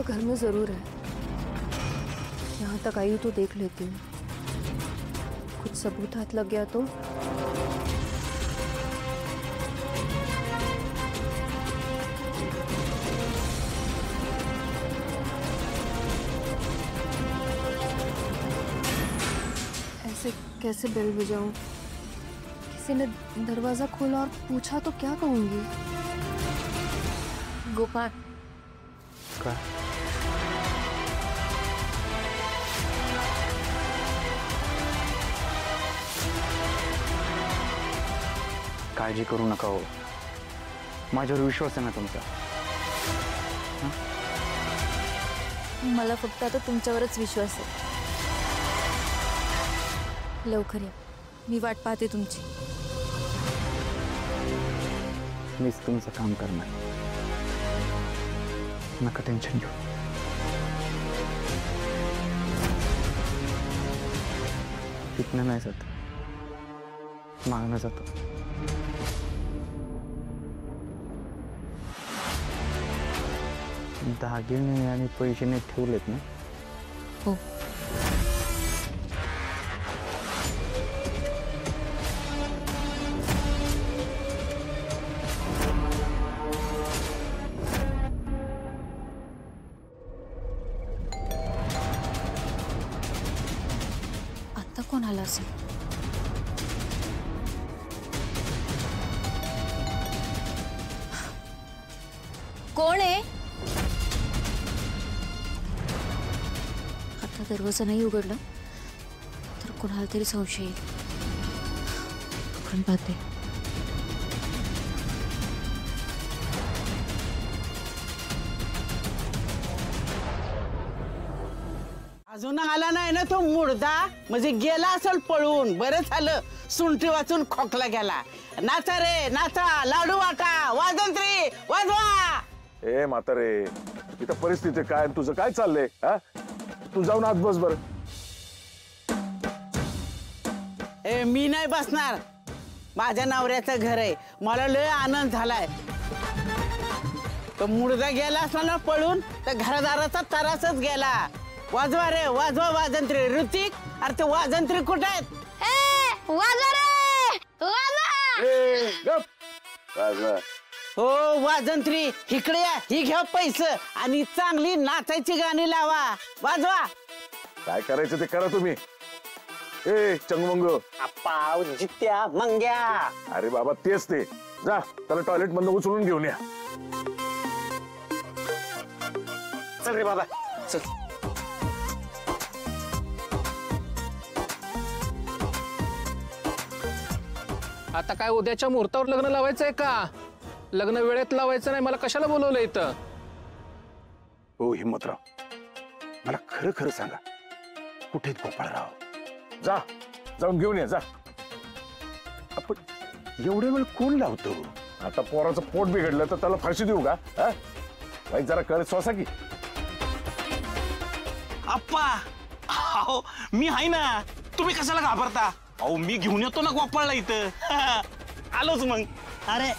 घर में जरूर है। यहाँ तक आई हूँ तो देख लेती हूँ, कुछ सबूत हाथ लग गया तो। ऐसे कैसे बेल बजाऊं? किसी ने दरवाजा खोला और पूछा तो क्या कहूंगी? गोपाल का? काळजी करू नका हो, माझ्यावर विश्वास आहे ना तुमचा। मला फक्त आता तुमच्यावरच विश्वास आहे। लवकर या, मी वाट पाहते तुमची। मीच तुमचं काम करणार, नका टेन्शन घेऊ। तिथनं नाही जात, मागणं जातो। दागिने आणि पैसे नाही ठेवलेत ना? हो। आता कोण आला असेल? कोण आहे? आता दरवाजा नाही उघडला तर कोणाला तरी संशय येईल। पण पाहते। अजून आला नाही ना तो मुर्दा, म्हणजे गेला असेल पळून। बरं झालं सुंठी वाचून खोकला गेला। नाचा रे नाचा, लाडू वाटा, वाजंत्री वाजवा। ए म्हातारे, इथं परिस्थिती काय, तुझं काय चाललंय? हा, तू जाऊन आत बस बर। ए मी नाही बसणार, माझ्या नवऱ्याचं घर आहे, मला लय आनंद झालाय। तो मुर्दा गेला असला ना पळून तर घरदाराचा तरासच गेला। वाजवा रे वाजवा वाजंत्री। ऋतिक, अरे ते वाजंत्री कुठे आहेत? वाजवा रे, वाजवा। ए गप, वाजवा। हो वाजंत्री, इकडे या, ही घ्या पैसे आणि चांगली नाचायची गाणी लावा। वाजवा। काय करायचं ते करा तुम्ही। ए चंगमंग, अप्पा जित्या मंग्या। अरे बाबा तेच ते, जा त्याला टॉयलेट मधनं उचलून घेऊन या। चल रे बाबा चल। आता काय उद्याच्या मुहूर्तावर लग्न लावायचंय का? लग्न वेळेत लावायचं नाही, मला कशाला बोलवलं इथं? हो हिम्मतराव, मला खरं खरं सांगा, कुठे गोपाळराव? जा जाऊन घेऊन या, जा। आपण एवढे वेळ कोण लावतो? आता पोराचं पोट बिघडलं तर त्याला फाशी देऊ का? भाई जरा कर स्वसा की। अप्पा अहो मी आहे ना, तुम्ही कशाला घाबरता? अहो मी घेऊन येतो ना गोपाळला इथं। आलोच मग। अरे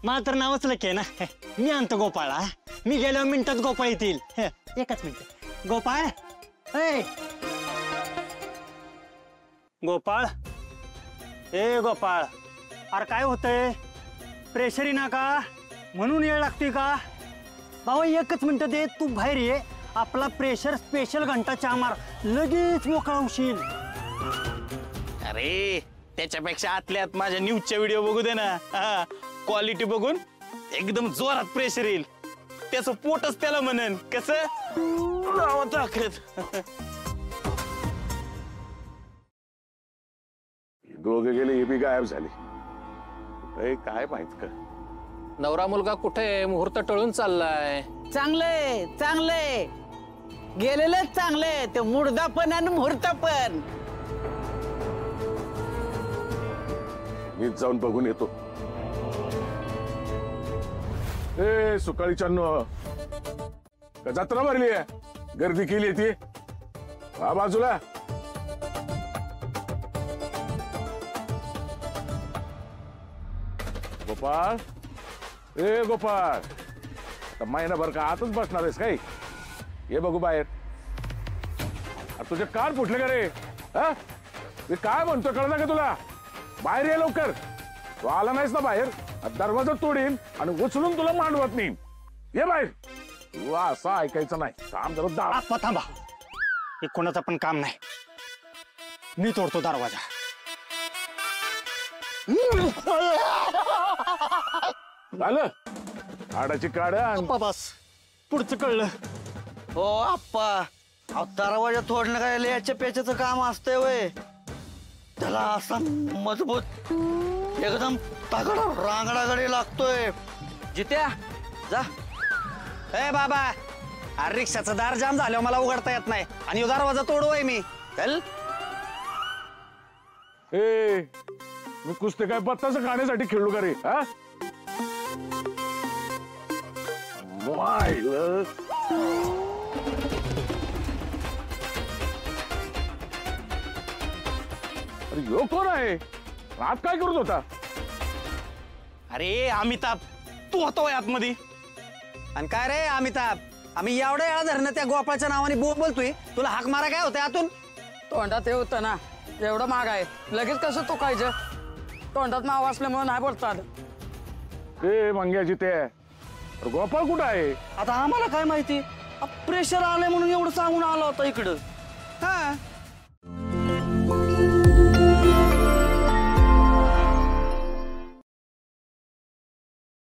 मला तर नावच लके ना, मी आणतो गोपाळा। मी गेल्या मिनिटात गोपाळ येतील। एकच मिनिट गोपाळ। ए गोपाळ, ए गोपाळ, अरे काय होतंय? प्रेशर येईना का म्हणून येळ लागतोय का? भाऊ एकच मिनिट दे, तू बाहेर ये, आपला प्रेशर स्पेशल घंटा चहा मार, लगेच मोकळा होशील। अरे त्याच्यापेक्षा आतल्यात माझ्या न्यूजच्या व्हिडिओ बघू दे ना, क्वालिटी बघून एकदम जोरात प्रेशर येईल। त्याचं पोटच त्याला म्हणन कसं दोघे गेले, हे बी गायब झाले। काय माहित का? नवरा मुलगा कुठे? मुहूर्त टळून चाललाय। चांगले चांगले गेलेलं चांगले, ते मुर्दा पण आणि मुहूर्त पण। मीच जाऊन बघून येतो। ए सुकाळीच्यानं जत्रा भरली आहे, गर्दी केली ती हा बाजूला। गोपाळ ए गोपाळ, आता महिनाभर का आतच बसणार आहेस काय? ये बघू बाहेर. अरे तुझे कान फुटले का रे? हा? मी काय म्हणतो कळलं का तुला? बाहेर ये लवकर. तू आला नाहीस ना बाहेर, दरवाजा तोडीन आणि उचलून तुला मांडवत नाही. ये बाहेर. तू असं ऐकायचं नाही. थांब जरा दाब. आप्पा थांबा, हे कोणाचं पण काम नाही. मी तोडतो दरवाजा. झालं काडाची काढ आणि आप्पा बस, पुढचं कळलं. हो आप्पा, अहो दरवाजा तोडणं काय याच्या पेच्याचं काम असतंय वय. त्याला असा मजबूत एकदम तगडा रांगडागडी लागतोय. जित्या जा. ए बाबा, अरे रिक्षाचं दार जाम झाल्यावर मला उघडता येत नाही आणि ह्यो दरवाजा तोडवय मी. चल. ए मी कुस्ते काय पत्ताचं खाण्यासाठी खेळलो का रे? हा मायलं. अरे यो कोण आहे? रात काय करत होता? अरे अमिताभ, तू होतो आतमध्ये. आणि काय रे अमिताभ, आम्ही एवढ्या वेळा धरणं त्या गोपाळच्या नावाने बोलतोय, तुला हाक मारा काय होतंय आतून? तोंडात हे होतं ना, एवढं महाग आहे, लगेच कसं तो खायचं? तोंडात माव असल्यामुळे नाही बोलतात. ए मंग्याची ते गोपाळ कुठं आहे? आता आम्हाला काय माहिती, प्रेशर आलंय म्हणून एवढं सांगून आला होता इकडं. हा